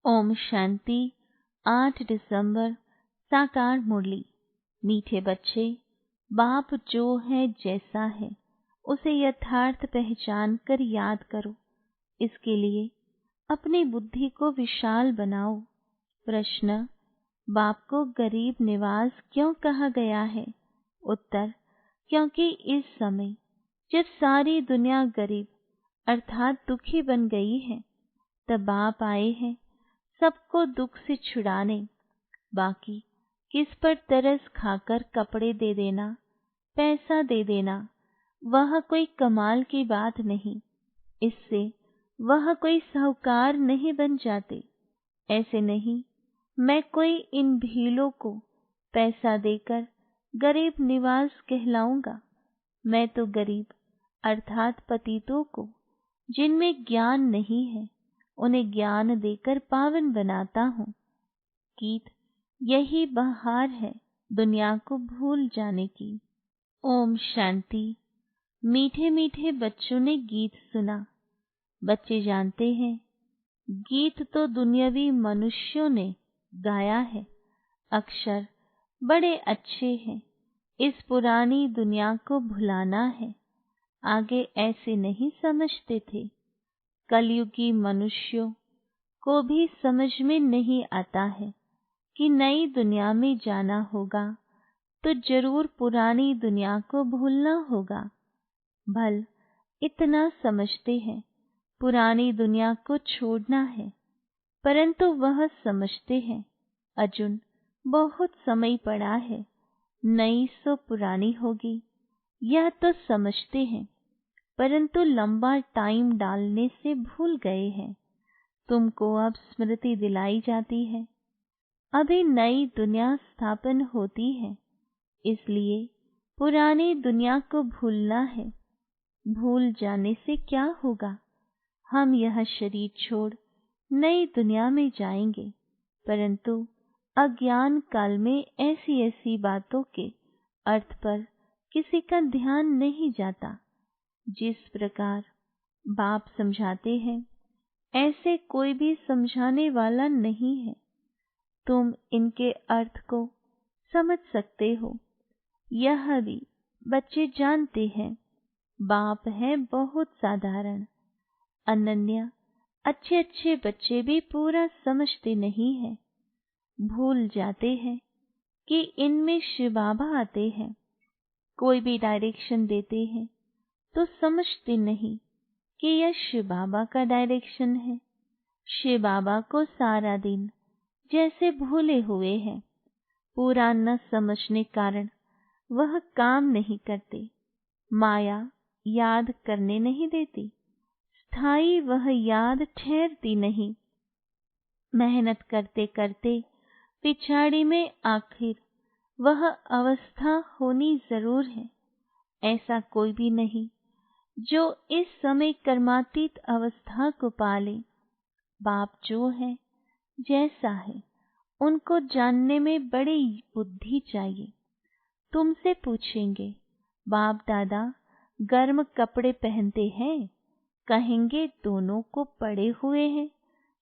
ओम शांति। 8 दिसंबर साकार मुरली। मीठे बच्चे, बाप जो है जैसा है उसे यथार्थ पहचान कर याद करो। इसके लिए अपनी बुद्धि को विशाल बनाओ। प्रश्न, बाप को गरीब निवास क्यों कहा गया है? उत्तर, क्योंकि इस समय जब सारी दुनिया गरीब अर्थात दुखी बन गई है, तब बाप आए हैं सबको दुख से छुड़ाने। बाकी किस पर तरस खाकर कपड़े दे देना, पैसा दे देना, वह कोई कमाल की बात नहीं। इससे वह कोई साहूकार नहीं बन जाते। ऐसे नहीं, मैं कोई इन भीलों को पैसा देकर गरीब निवास कहलाऊंगा। मैं तो गरीब अर्थात पतितों को, जिनमें ज्ञान नहीं है, उन्हें ज्ञान देकर पावन बनाता हूँ। गीत, यही बहार है दुनिया को भूल जाने की। ओम शांति। मीठे मीठे बच्चों ने गीत सुना। बच्चे जानते हैं गीत तो दुनियावी मनुष्यों ने गाया है। अक्षर बड़े अच्छे हैं। इस पुरानी दुनिया को भुलाना है। आगे ऐसे नहीं समझते थे। कलयुगी मनुष्यों को भी समझ में नहीं आता है कि नई दुनिया में जाना होगा तो जरूर पुरानी दुनिया को भूलना होगा। भल इतना समझते हैं पुरानी दुनिया को छोड़ना है, परंतु वह समझते हैं अर्जुन बहुत समय पड़ा है, नई सो पुरानी होगी। यह तो समझते हैं, परंतु लंबा टाइम डालने से भूल गए हैं। तुमको अब स्मृति दिलाई जाती है। अभी नई दुनिया स्थापन होती है, इसलिए पुरानी दुनिया को भूलना है। भूल जाने से क्या होगा? हम यह शरीर छोड़ नई दुनिया में जाएंगे, परंतु अज्ञान काल में ऐसी ऐसी बातों के अर्थ पर किसी का ध्यान नहीं जाता। जिस प्रकार बाप समझाते हैं, ऐसे कोई भी समझाने वाला नहीं है। तुम इनके अर्थ को समझ सकते हो। यह भी बच्चे जानते हैं बाप है बहुत साधारण, अनन्य। अच्छे अच्छे बच्चे भी पूरा समझते नहीं हैं। भूल जाते हैं कि इनमें शिव बाबा आते हैं। कोई भी डायरेक्शन देते हैं तो समझते नहीं कि यह शिव बाबा का डायरेक्शन है। शिव बाबा को सारा दिन जैसे भूले हुए हैं। पूरा न समझने कारण वह काम नहीं करते। माया याद करने नहीं देती। स्थायी वह याद ठहरती नहीं। मेहनत करते करते पिछाड़ी में आखिर वह अवस्था होनी जरूर है। ऐसा कोई भी नहीं जो इस समय कर्मातीत अवस्था को पाले। बाप जो है जैसा है उनको जानने में बड़ी बुद्धि चाहिए। तुमसे पूछेंगे बाप दादा गर्म कपड़े पहनते हैं? कहेंगे दोनों को पड़े हुए हैं।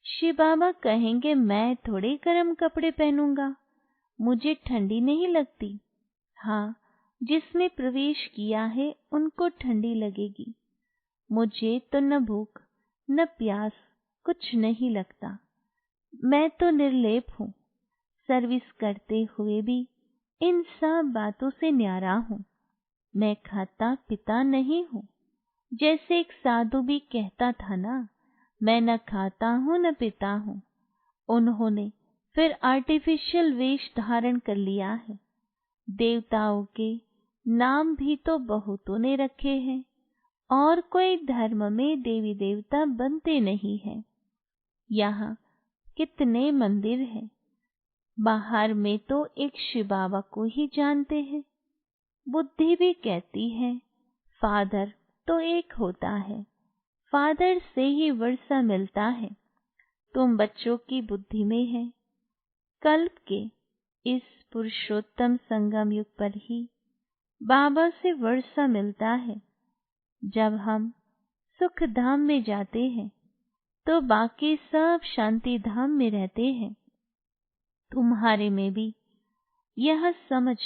शिव बाबा कहेंगे मैं थोड़े गर्म कपड़े पहनूंगा, मुझे ठंडी नहीं लगती। हाँ, जिसने प्रवेश किया है उनको ठंडी लगेगी। मुझे तो न भूख न प्यास कुछ नहीं लगता। मैं तो निर्लेप हूँ। सर्विस करते हुए भी इन सब बातों से न्यारा हूँ। मैं खाता पिता नहीं हूँ। जैसे एक साधु भी कहता था ना, मैं न खाता हूँ न पिता हूँ। उन्होंने फिर आर्टिफिशियल वेश धारण कर लिया है। देवताओं के नाम भी तो बहुतों ने रखे हैं, और कोई धर्म में देवी देवता बनते नहीं हैं। यहाँ कितने मंदिर हैं, बाहर में तो एक शिव बाबा को ही जानते हैं। बुद्धि भी कहती है फादर तो एक होता है, फादर से ही वर्षा मिलता है। तुम बच्चों की बुद्धि में है। कल्प के इस पुरुषोत्तम संगम युग पर ही बाबा से वर्षा मिलता है। जब हम सुख धाम में जाते हैं तो बाकी सब शांति धाम में रहते हैं। तुम्हारे में भी यह समझ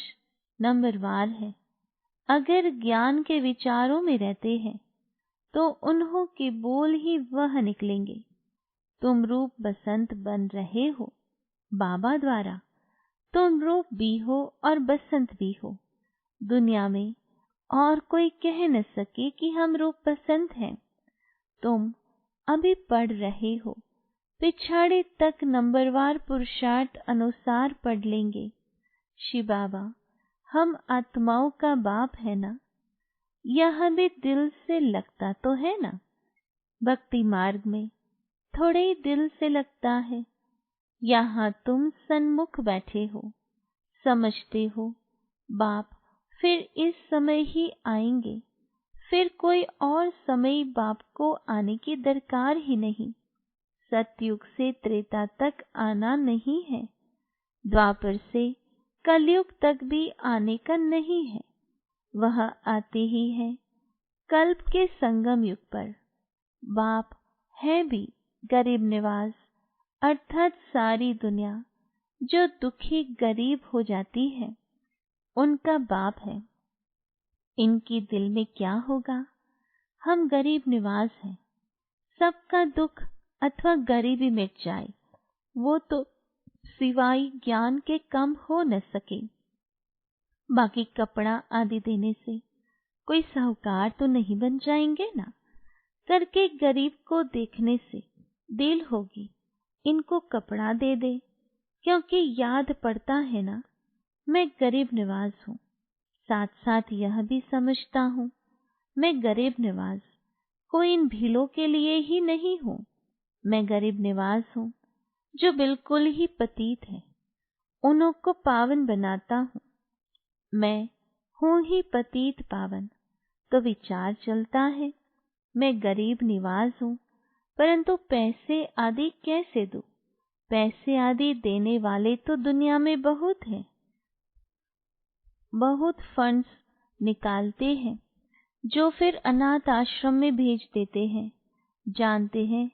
नंबरवार है। अगर ज्ञान के विचारों में रहते हैं तो उन्हों के बोल ही वह निकलेंगे। तुम रूप बसंत बन रहे हो बाबा द्वारा। तुम रूप भी हो और बसंत भी हो। दुनिया में और कोई कह न सके कि हम रूप बसंत हैं। तुम अभी पढ़ रहे हो, पिछाड़े तक नंबरवार पुरुषार्थ अनुसार पढ़ लेंगे। शिव बाबा, हम आत्माओं का बाप है ना? यह भी दिल से लगता तो है ना? भक्ति मार्ग में थोड़े ही दिल से लगता है। यहाँ तुम सन्मुख बैठे हो, समझते हो बाप फिर इस समय ही आएंगे, फिर कोई और समय बाप को आने की दरकार ही नहीं। सतयुग से त्रेता तक आना नहीं है, द्वापर से कलयुग तक भी आने का नहीं है। वह आते ही है कल्प के संगम युग पर। बाप है भी गरीब निवास, अर्थात सारी दुनिया जो दुखी गरीब हो जाती है उनका बाप है। इनकी दिल में क्या होगा? हम गरीब निवास हैं, सबका दुख अथवा गरीबी मिट जाए, वो तो सिवाय ज्ञान के कम हो न सके। बाकी कपड़ा आदि देने से कोई साहूकार तो नहीं बन जाएंगे ना? करके गरीब को देखने से दिल होगी इनको कपड़ा दे दे, क्योंकि याद पड़ता है ना मैं गरीब निवाज हूँ। साथ साथ यह भी समझता हूँ मैं गरीब निवाज कोई इन भीलों के लिए ही नहीं हूँ। मैं गरीब निवाज हूँ जो बिल्कुल ही पतित है, उन्हों को पावन बनाता हूँ। मैं हूँ ही पतित पावन। तो विचार चलता है मैं गरीब निवाज हूँ, परंतु पैसे आदि कैसे दूं? पैसे आदि देने वाले तो दुनिया में बहुत हैं, बहुत फंड्स निकालते हैं जो फिर अनाथ आश्रम में भेज देते हैं। जानते हैं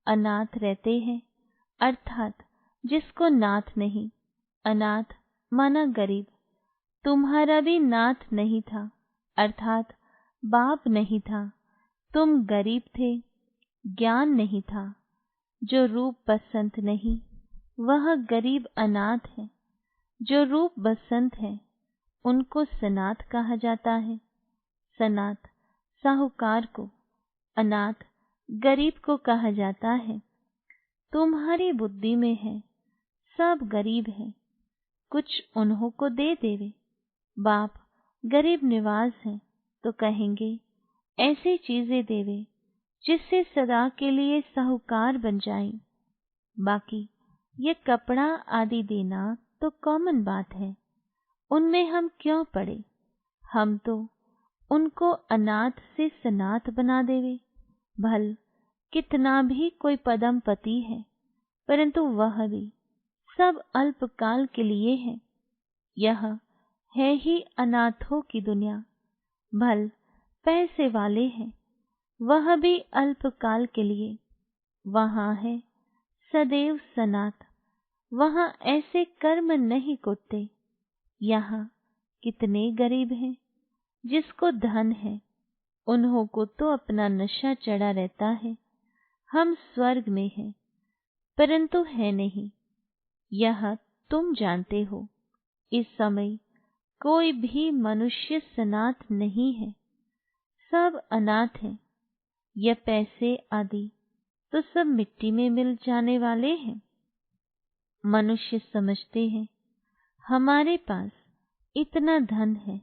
अनाथ रहते हैं, अर्थात जिसको नाथ नहीं। अनाथ माना गरीब। तुम्हारा भी नाथ नहीं था, अर्थात बाप नहीं था। तुम गरीब थे, ज्ञान नहीं था। जो रूप बसंत नहीं वह गरीब अनाथ है। जो रूप बसंत है उनको सनाथ कहा जाता है। सनाथ साहूकार को, अनाथ गरीब को कहा जाता है। तुम्हारी बुद्धि में है सब गरीब है, कुछ उन्हों को दे देवे। बाप गरीब निवाज है तो कहेंगे ऐसी चीजें देवे जिससे सदा के लिए साहूकार बन जाए। बाकी ये कपड़ा आदि देना तो कॉमन बात है, उनमें हम क्यों पड़े? हम तो उनको अनाथ से सनाथ बना देवे। भल कितना भी कोई पदम पति है, परंतु वह भी सब अल्पकाल के लिए है। यह है ही अनाथों की दुनिया। भल पैसे वाले हैं, वह भी अल्पकाल के लिए। वहाँ है सदैव सनाथ, वहाँ ऐसे कर्म नहीं कुटते। यहाँ कितने गरीब हैं, जिसको धन है उन्हों को तो अपना नशा चढ़ा रहता है। हम स्वर्ग में हैं, परंतु है नहीं। यह तुम जानते हो। इस समय कोई भी मनुष्य सनाथ नहीं है, सब अनाथ है। यह पैसे आदि तो सब मिट्टी में मिल जाने वाले हैं। मनुष्य समझते हैं हमारे पास इतना धन है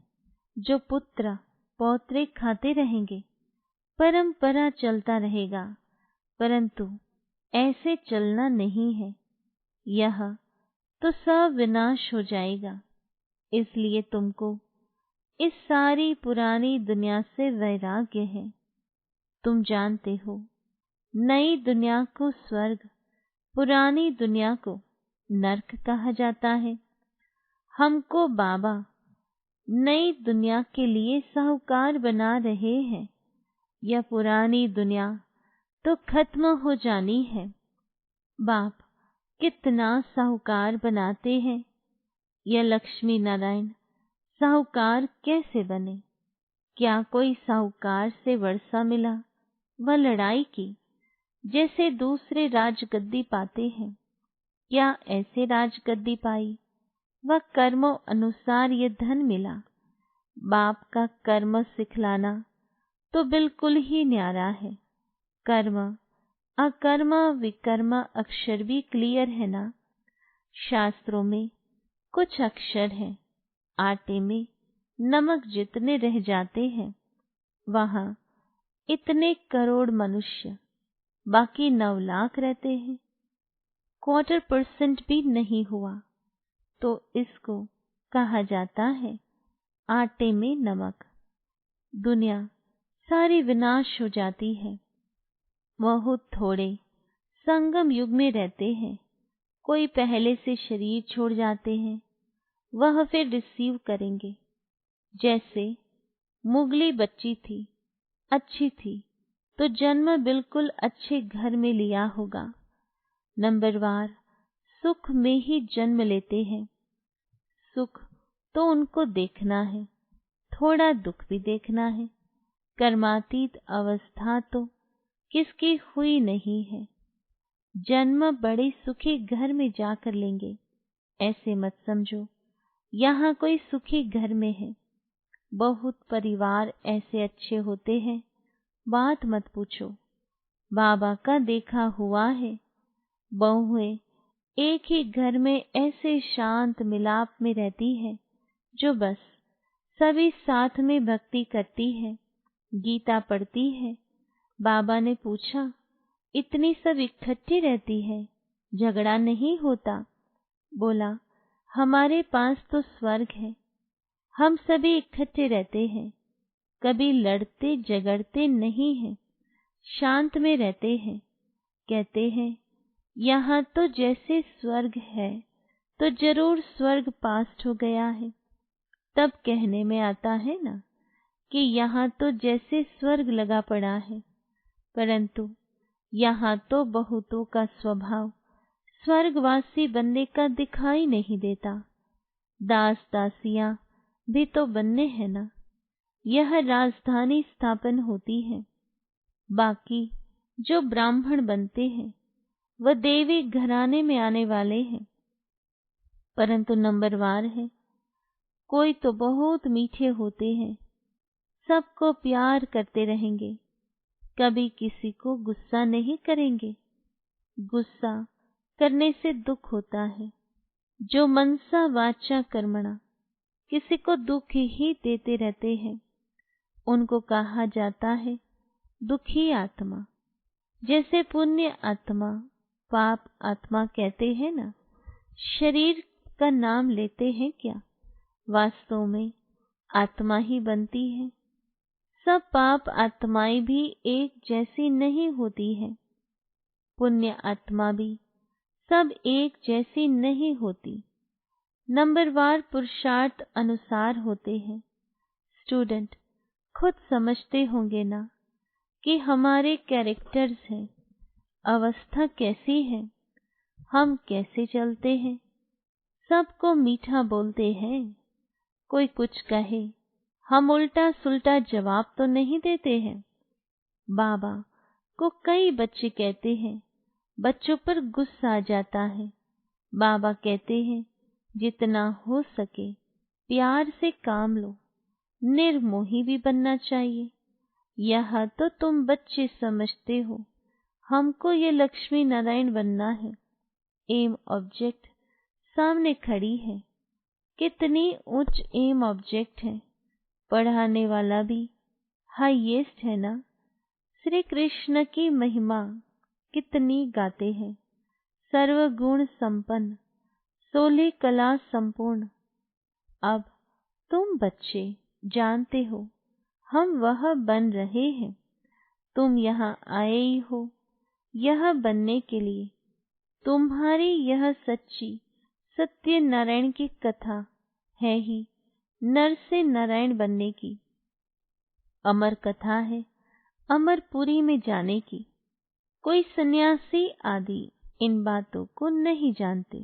जो पुत्र पौत्रे खाते रहेंगे, परंपरा चलता रहेगा, परंतु ऐसे चलना नहीं है। यह तो सब विनाश हो जाएगा। इसलिए तुमको इस सारी पुरानी दुनिया से वैराग्य है। तुम जानते हो नई दुनिया को स्वर्ग, पुरानी दुनिया को नरक कहा जाता है। हमको बाबा नई दुनिया के लिए साहूकार बना रहे हैं। यह पुरानी दुनिया तो खत्म हो जानी है। बाप कितना साहूकार बनाते हैं। यह लक्ष्मी नारायण साहूकार कैसे बने? क्या कोई साहूकार से वर्षा मिला व लड़ाई की, जैसे दूसरे राजगद्दी पाते हैं? क्या ऐसे राजगद्दी पाई व कर्मों अनुसार ये धन मिला? बाप का कर्म सिखलाना तो बिल्कुल ही न्यारा है। कर्म अकर्म विकर्म अक्षर भी क्लियर है ना? शास्त्रों में कुछ अक्षर हैं, आटे में नमक जितने रह जाते हैं, वहां इतने करोड़ मनुष्य, बाकी 9 लाख रहते हैं। 1/4% भी नहीं हुआ तो इसको कहा जाता है आटे में नमक। दुनिया सारी विनाश हो जाती है। बहुत थोड़े संगम युग में रहते हैं। कोई पहले से शरीर छोड़ जाते हैं, वह फिर रिसीव करेंगे। जैसे मुगली बच्ची थी, अच्छी थी, तो जन्म बिल्कुल अच्छे घर में लिया होगा। नंबरवार सुख में ही जन्म लेते हैं। सुख तो उनको देखना है, थोड़ा दुख भी देखना है। कर्मातीत अवस्था तो किसकी हुई नहीं है। जन्म बड़े सुखी घर में जाकर लेंगे, ऐसे मत समझो यहाँ कोई सुखी घर में है। बहुत परिवार ऐसे अच्छे होते हैं, बात मत पूछो। बाबा का देखा हुआ है। बहुएं एक ही घर में ऐसे शांत मिलाप में रहती है, जो बस सभी साथ में भक्ति करती है, गीता पढ़ती है। बाबा ने पूछा, इतनी सब इकट्ठी रहती है, झगड़ा नहीं होता? बोला, हमारे पास तो स्वर्ग है, हम सभी इकट्ठे रहते हैं, कभी लड़ते झगड़ते नहीं हैं, शांत में रहते हैं। कहते हैं यहाँ तो जैसे स्वर्ग है, तो जरूर स्वर्ग पास्ट हो गया है। तब कहने में आता है ना कि यहाँ तो जैसे स्वर्ग लगा पड़ा है, परंतु यहाँ तो बहुतों का स्वभाव स्वर्गवासी बनने का दिखाई नहीं देता। दास दासियां भी तो बनने हैं ना। यह राजधानी स्थापन होती है। बाकी जो ब्राह्मण बनते हैं वह देवी घराने में आने वाले हैं, परंतु नंबरवार है। कोई तो बहुत मीठे होते हैं, सबको प्यार करते रहेंगे, कभी किसी को गुस्सा नहीं करेंगे। गुस्सा करने से दुख होता है। जो मनसा वाचा कर्मणा किसी को दुख ही देते रहते हैं, उनको कहा जाता है दुखी आत्मा। जैसे पुण्य आत्मा पाप आत्मा कहते हैं ना। शरीर का नाम लेते हैं क्या? वास्तव में आत्मा ही बनती है। सब पाप आत्माएं भी एक जैसी नहीं होती हैं। पुण्य आत्मा भी सब एक जैसी नहीं होती। नंबरवार पुरुषार्थ अनुसार होते हैं। स्टूडेंट खुद समझते होंगे ना कि हमारे कैरेक्टर्स हैं, अवस्था कैसी है, हम कैसे चलते हैं। सबको मीठा बोलते हैं। कोई कुछ कहे, हम उल्टा सुल्टा जवाब तो नहीं देते हैं। बाबा को कई बच्चे कहते हैं, बच्चों पर गुस्सा आ जाता है। बाबा कहते हैं जितना हो सके प्यार से काम लो, निर्मोही भी बनना चाहिए। यह तो तुम बच्चे समझते हो, हमको ये लक्ष्मी नारायण बनना है। एम ऑब्जेक्ट सामने खड़ी है। कितनी उच्च एम ऑब्जेक्ट है। पढ़ाने वाला भी हाईएस्ट है ना। श्री कृष्ण की महिमा कितनी गाते हैं। सर्वगुण संपन्न, 16 कला संपूर्ण। अब तुम बच्चे जानते हो हम वह बन रहे हैं। तुम यहाँ आए ही हो यह बनने के लिए। तुम्हारी यह सच्ची सत्य नारायण की कथा है ही नर से नारायण बनने की। अमर कथा है अमरपुरी में जाने की। कोई सन्यासी आदि इन बातों को नहीं जानते।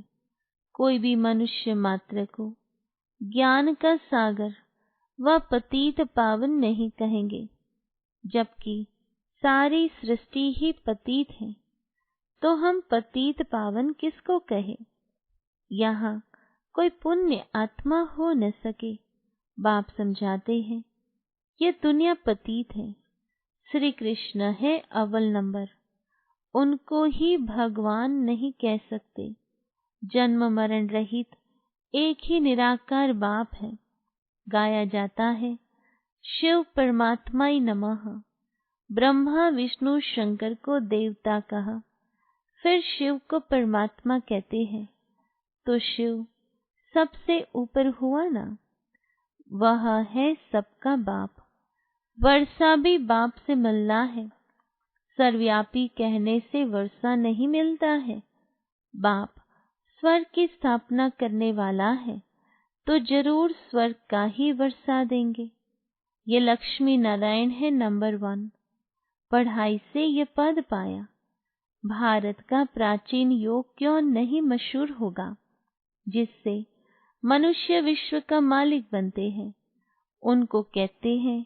कोई भी मनुष्य मात्र को ज्ञान का सागर व पतित पावन नहीं कहेंगे, जबकि सारी सृष्टि ही पतित है, तो हम पतित पावन किसको कहें। यहाँ कोई पुण्य आत्मा हो न सके। बाप समझाते हैं ये दुनिया पतित है, श्री कृष्ण है अव्वल नंबर, उनको ही भगवान नहीं कह सकते। जन्म मरण रहित एक ही निराकार बाप है। गाया जाता है शिव परमात्माय नमः। ब्रह्मा विष्णु शंकर को देवता कहा, फिर शिव को परमात्मा कहते हैं, तो शिव सबसे ऊपर हुआ ना। वह है सबका बाप। वर्षा भी बाप से मिलना है। सर्वव्यापी कहने से वर्षा नहीं मिलता है। बाप स्वर्ग की स्थापना करने वाला है, तो जरूर स्वर्ग का ही वर्षा देंगे। ये लक्ष्मी नारायण है नंबर 1। पढ़ाई से ये पद पाया। भारत का प्राचीन योग क्यों नहीं मशहूर होगा, जिससे मनुष्य विश्व का मालिक बनते हैं। उनको कहते हैं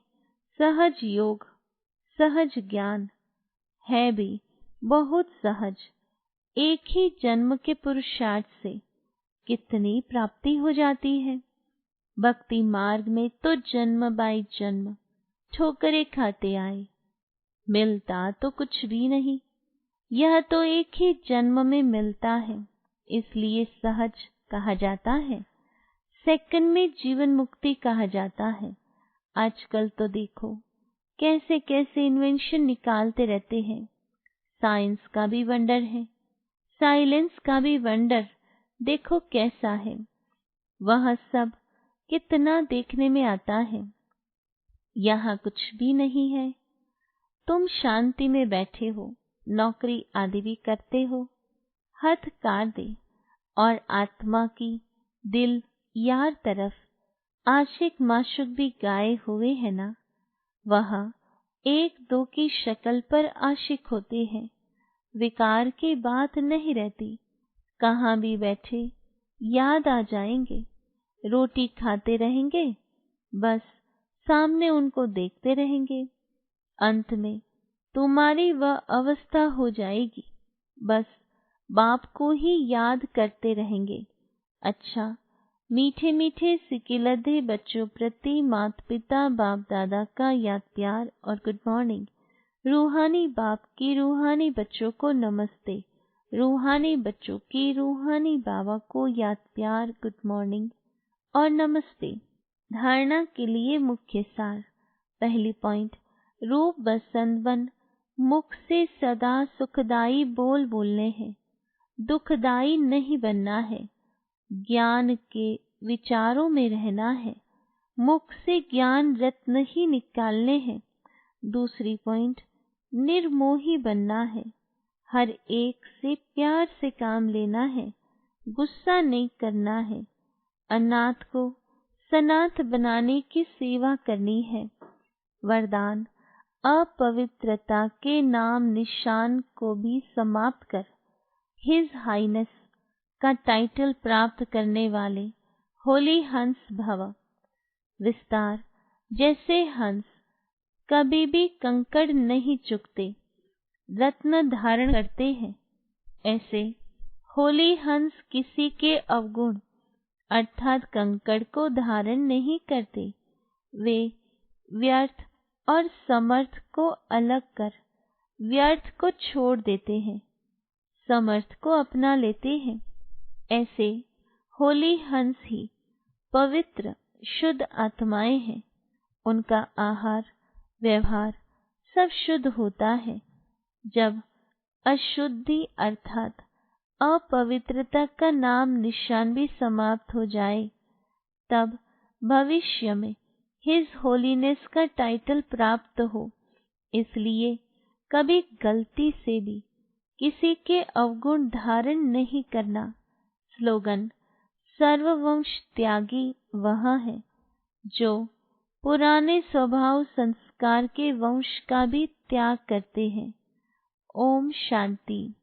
सहज योग। सहज ज्ञान है भी बहुत सहज। एक ही जन्म के पुरुषार्थ से कितनी प्राप्ति हो जाती है। भक्ति मार्ग में तो जन्म बाई जन्म ठोकरें खाते आए, मिलता तो कुछ भी नहीं। यह तो एक ही जन्म में मिलता है, इसलिए सहज कहा जाता है। सेकंड में जीवन मुक्ति कहा जाता है। आजकल तो देखो कैसे कैसे इन्वेंशन निकालते रहते हैं। साइंस का भी वंडर है, साइलेंस का भी वंडर देखो कैसा है। वह सब कितना देखने में आता है। यहाँ कुछ भी नहीं है। तुम शांति में बैठे हो, नौकरी आदि भी करते हो, हथ काट दे और आत्मा की दिल यार तरफ आशिक माशुक भी गाए हुए है ना। वहाँ एक दो की शक्ल पर आशिक होते हैं। विकार की बात नहीं रहती। कहाँ भी बैठे याद आ जाएंगे। रोटी खाते रहेंगे, बस सामने उनको देखते रहेंगे। अंत में तुम्हारी वह अवस्था हो जाएगी, बस बाप को ही याद करते रहेंगे। अच्छा, मीठे मीठे सिकिलधे बच्चों प्रति माता पिता बाप दादा का याद प्यार और गुड मॉर्निंग। रूहानी बाप की रूहानी बच्चों को नमस्ते। रूहानी बच्चों की रूहानी बाबा को याद प्यार, गुड मॉर्निंग और नमस्ते। धारणा के लिए मुख्य सार। पहली पॉइंट, रूप बसंत बन मुख से सदा सुखदाई बोल बोलने हैं, दुखदाई नहीं बनना है। ज्ञान के विचारों में रहना है, मुख से ज्ञान रत्न ही निकालने हैं। दूसरी पॉइंट, निर्मोही बनना है, हर एक से प्यार से काम लेना है, गुस्सा नहीं करना है। अनाथ को सनाथ बनाने की सेवा करनी है। वरदान, अपवित्रता के नाम निशान को भी समाप्त कर हिज हाइनेस का टाइटल प्राप्त करने वाले होली हंस भव। विस्तार, जैसे हंस कभी भी कंकड़ नहीं चुकते, रत्न धारण करते हैं, ऐसे होली हंस किसी के अवगुण अर्थात कंकड़ को धारण नहीं करते। वे व्यर्थ और समर्थ को अलग कर व्यर्थ को छोड़ देते हैं, समर्थ को अपना लेते हैं। ऐसे होली हंस ही पवित्र शुद्ध आत्माएं हैं। उनका आहार व्यवहार सब शुद्ध होता है। जब अशुद्धि अर्थात अपवित्रता का नाम निशान भी समाप्त हो जाए, तब भविष्य में हिज होलीनेस का टाइटल प्राप्त हो। इसलिए कभी गलती से भी किसी के अवगुण धारण नहीं करना। स्लोगन, सर्ववंश त्यागी वह है जो पुराने स्वभाव संस्कार के वंश का भी त्याग करते हैं। ओम शांति।